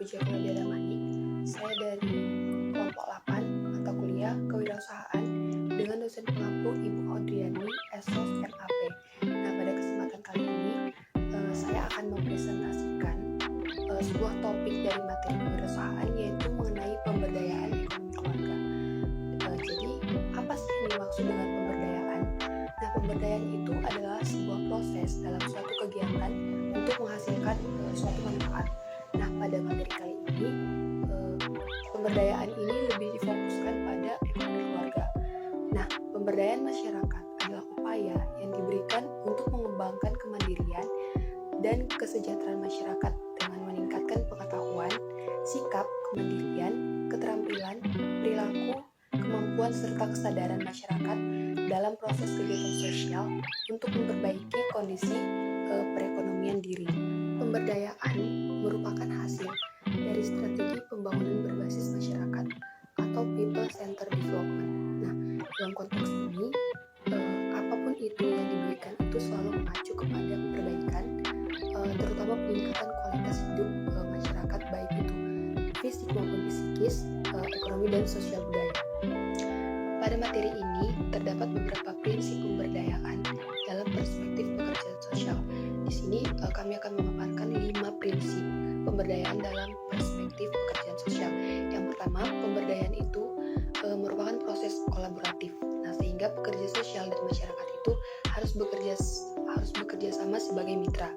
Pujakunadi Ramani. Saya dari kelompok 8 mata kuliah Kewirausahaan dengan dosen pengampu Ibu Audriani, Esos MAP. Nah, pada kesempatan kali ini saya akan mempresentasikan sebuah topik dari materi kewirausahaan, yaitu mengenai pemberdayaan ekonomi keluarga. Jadi, apa sih yang dimaksud dengan pemberdayaan? Nah, pemberdayaan itu adalah sebuah proses dalam suatu kegiatan untuk menghasilkan suatu manfaat. Nah, pada materi kali ini, pemberdayaan ini lebih difokuskan pada ekonomi keluarga. Nah, pemberdayaan masyarakat adalah upaya yang diberikan untuk mengembangkan kemandirian dan kesejahteraan masyarakat dengan meningkatkan pengetahuan, sikap, kemandirian, keterampilan, perilaku, kemampuan serta kesadaran masyarakat dalam proses kegiatan sosial untuk memperbaiki kondisi perekonomian diri. Pemberdayaan merupakan hasil dari strategi pembangunan berbasis masyarakat atau people centered development. Nah, dalam konteks ini, apapun itu yang diberikan itu selalu mengacu kepada perbaikan, terutama peningkatan kualitas hidup masyarakat, baik itu fisik maupun psikis, ekonomi dan sosial budaya. Pada materi ini terdapat beberapa prinsip pemberdayaan dalam perspektif pekerjaan sosial. Di sini kami akan memaparkan 5 prinsip pemberdayaan dalam perspektif pekerjaan sosial. Yang pertama, pemberdayaan itu merupakan proses kolaboratif. Nah, sehingga pekerja sosial dan masyarakat itu harus bekerja sama sebagai mitra.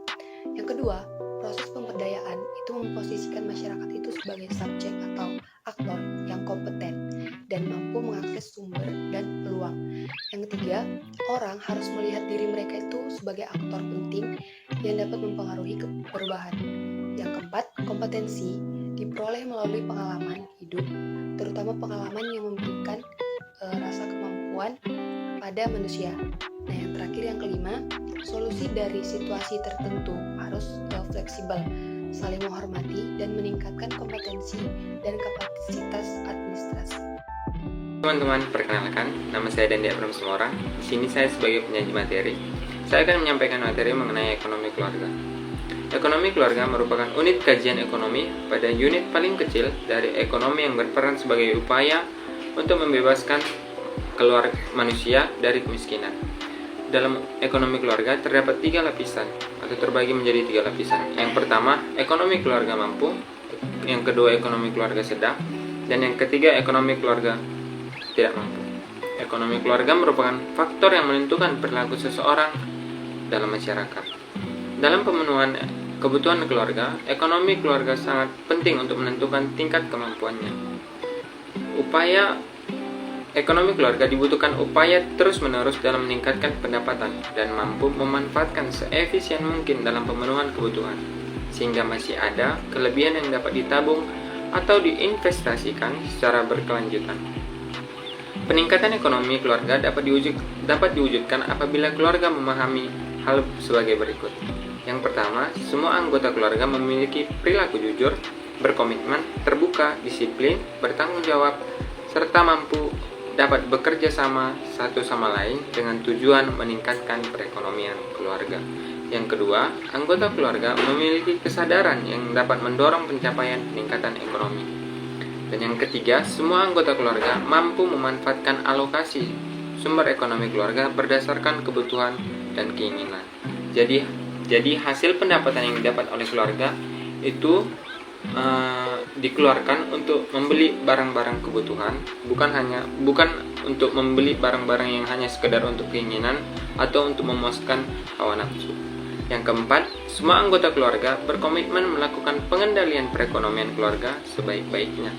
Yang kedua, proses pemberdayaan itu memposisikan masyarakat itu sebagai subjek atau aktor yang kompeten dan mampu mengakses sumber dan peluang. Yang ketiga, orang harus melihat diri mereka itu sebagai aktor penting yang dapat mempengaruhi perubahan. Yang keempat, kompetensi diperoleh melalui pengalaman hidup, terutama pengalaman yang memberikan rasa kemampuan pada manusia. Nah, yang terakhir, yang kelima, solusi dari situasi tertentu harus fleksibel, saling menghormati dan meningkatkan kompetensi dan kapasitas administrasi. Teman-teman, perkenalkan, nama saya Dandi Abram Semora. Di sini saya sebagai penyaji materi. Saya akan menyampaikan materi mengenai ekonomi keluarga. Ekonomi keluarga merupakan unit kajian ekonomi pada unit paling kecil dari ekonomi yang berperan sebagai upaya untuk membebaskan keluarga manusia dari kemiskinan. Dalam ekonomi keluarga terdapat 3 lapisan atau terbagi menjadi 3 lapisan. Yang pertama, ekonomi keluarga mampu. Yang kedua, ekonomi keluarga sedang. Dan yang ketiga, ekonomi keluarga tidak mampu. Ekonomi keluarga merupakan faktor yang menentukan perilaku seseorang dalam masyarakat. Dalam pemenuhan kebutuhan keluarga, ekonomi keluarga sangat penting untuk menentukan tingkat kemampuannya. Ekonomi keluarga dibutuhkan upaya terus-menerus dalam meningkatkan pendapatan dan mampu memanfaatkan seefisien mungkin dalam pemenuhan kebutuhan, sehingga masih ada kelebihan yang dapat ditabung atau diinvestasikan secara berkelanjutan. Peningkatan ekonomi keluarga dapat diwujudkan apabila keluarga memahami hal sebagai berikut. Yang pertama, semua anggota keluarga memiliki perilaku jujur, berkomitmen, terbuka, disiplin, bertanggung jawab, serta mampu dapat bekerja sama satu sama lain dengan tujuan meningkatkan perekonomian keluarga. Yang kedua, anggota keluarga memiliki kesadaran yang dapat mendorong pencapaian peningkatan ekonomi. Dan yang ketiga, semua anggota keluarga mampu memanfaatkan alokasi sumber ekonomi keluarga berdasarkan kebutuhan dan keinginan. Jadi hasil pendapatan yang didapat oleh keluarga itu dikeluarkan untuk membeli barang-barang kebutuhan, bukan untuk membeli barang-barang yang hanya sekedar untuk keinginan atau untuk memuaskan hawa nafsu. Yang keempat, semua anggota keluarga berkomitmen melakukan pengendalian perekonomian keluarga sebaik-baiknya.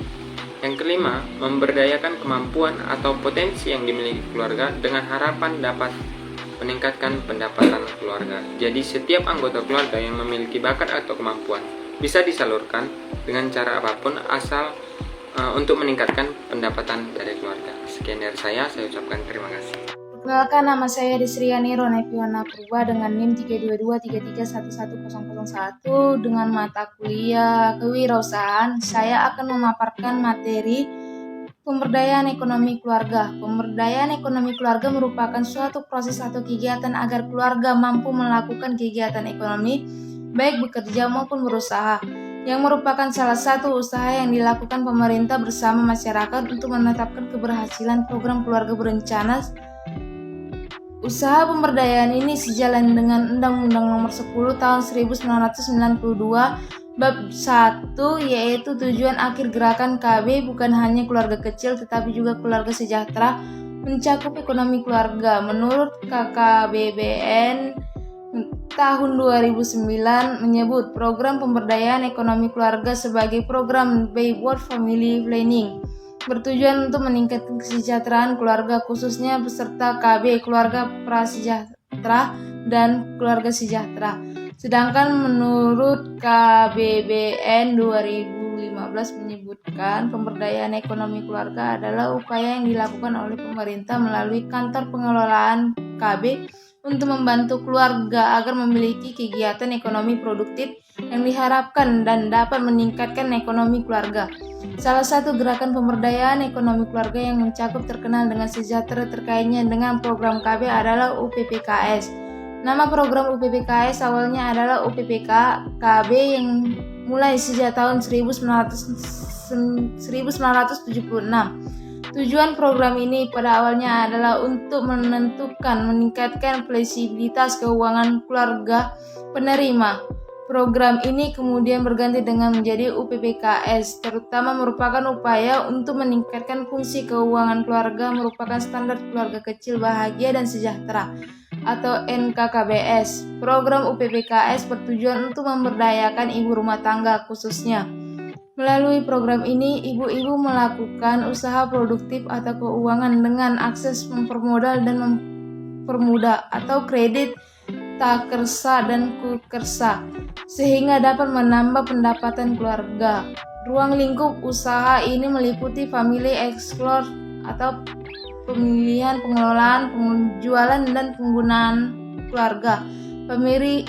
Yang kelima, memberdayakan kemampuan atau potensi yang dimiliki keluarga dengan harapan dapat meningkatkan pendapatan keluarga. Jadi setiap anggota keluarga yang memiliki bakat atau kemampuan bisa disalurkan dengan cara apapun asal untuk meningkatkan pendapatan dari keluarga. Sekian dari saya ucapkan terima kasih. Perkenalkan, nama saya Desriani Ronepiwana Purba dengan NIM 322331101 dengan mata kuliah Kewirausahaan. Saya akan memaparkan materi pemberdayaan ekonomi keluarga. Pemberdayaan ekonomi keluarga merupakan suatu proses atau kegiatan agar keluarga mampu melakukan kegiatan ekonomi, baik bekerja maupun berusaha. yang merupakan salah satu usaha yang dilakukan pemerintah bersama masyarakat untuk menetapkan keberhasilan program keluarga berencana. Usaha pemberdayaan ini sejalan dengan Undang-Undang Nomor 10 Tahun 1992 Bab 1, yaitu tujuan akhir gerakan KB bukan hanya keluarga kecil tetapi juga keluarga sejahtera, mencakup ekonomi keluarga. Menurut KKBBN tahun 2009 menyebut program pemberdayaan ekonomi keluarga sebagai program Backward Family Planning bertujuan untuk meningkatkan kesejahteraan keluarga khususnya peserta KB, keluarga prasejahtera dan keluarga sejahtera. Sedangkan menurut KBBN 2015 menyebutkan pemberdayaan ekonomi keluarga adalah upaya yang dilakukan oleh pemerintah melalui kantor pengelolaan KB untuk membantu keluarga agar memiliki kegiatan ekonomi produktif yang diharapkan dan dapat meningkatkan ekonomi keluarga. Salah satu gerakan pemberdayaan ekonomi keluarga yang mencakup terkenal dengan sejahtera terkaitnya dengan program KB adalah UPPKS. Nama program UPPKS awalnya adalah UPPK KB yang mulai sejak tahun 1976. Tujuan program ini pada awalnya adalah untuk meningkatkan fleksibilitas keuangan keluarga penerima. Program ini kemudian berganti dengan menjadi UPPKS, terutama merupakan upaya untuk meningkatkan fungsi keuangan keluarga merupakan standar keluarga kecil bahagia dan sejahtera atau NKKBS. Program UPPKS bertujuan untuk memberdayakan ibu rumah tangga khususnya. Melalui program ini, ibu-ibu melakukan usaha produktif atau keuangan dengan akses mempermodal dan mempermudah atau kredit takersa dan kukersa, sehingga dapat menambah pendapatan keluarga. Ruang lingkup usaha ini meliputi family explore atau pemilihan, pengelolaan, penjualan, dan penggunaan keluarga. Family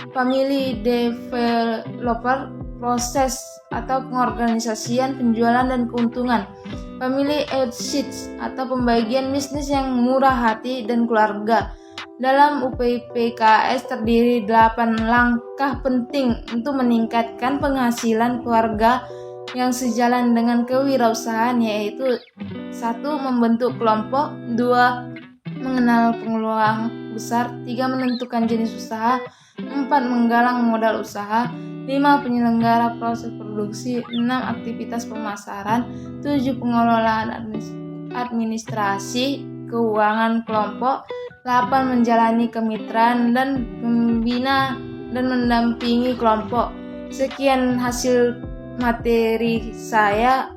developer, proses atau pengorganisasian penjualan dan keuntungan. Family exits atau pembagian bisnis yang murah hati dan keluarga. Dalam UPPKS terdiri 8 langkah penting untuk meningkatkan penghasilan keluarga yang sejalan dengan kewirausahaan, yaitu 1. Membentuk kelompok, 2. Mengenal peluang besar, 3. Menentukan jenis usaha, 4. Menggalang modal usaha, 5. Penyelenggara proses produksi, 6. Aktivitas pemasaran, 7. Pengelolaan administrasi keuangan kelompok, 8. Menjalani kemitraan dan membina dan mendampingi kelompok. Sekian hasil materi saya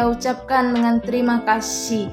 ucapkan dengan terima kasih.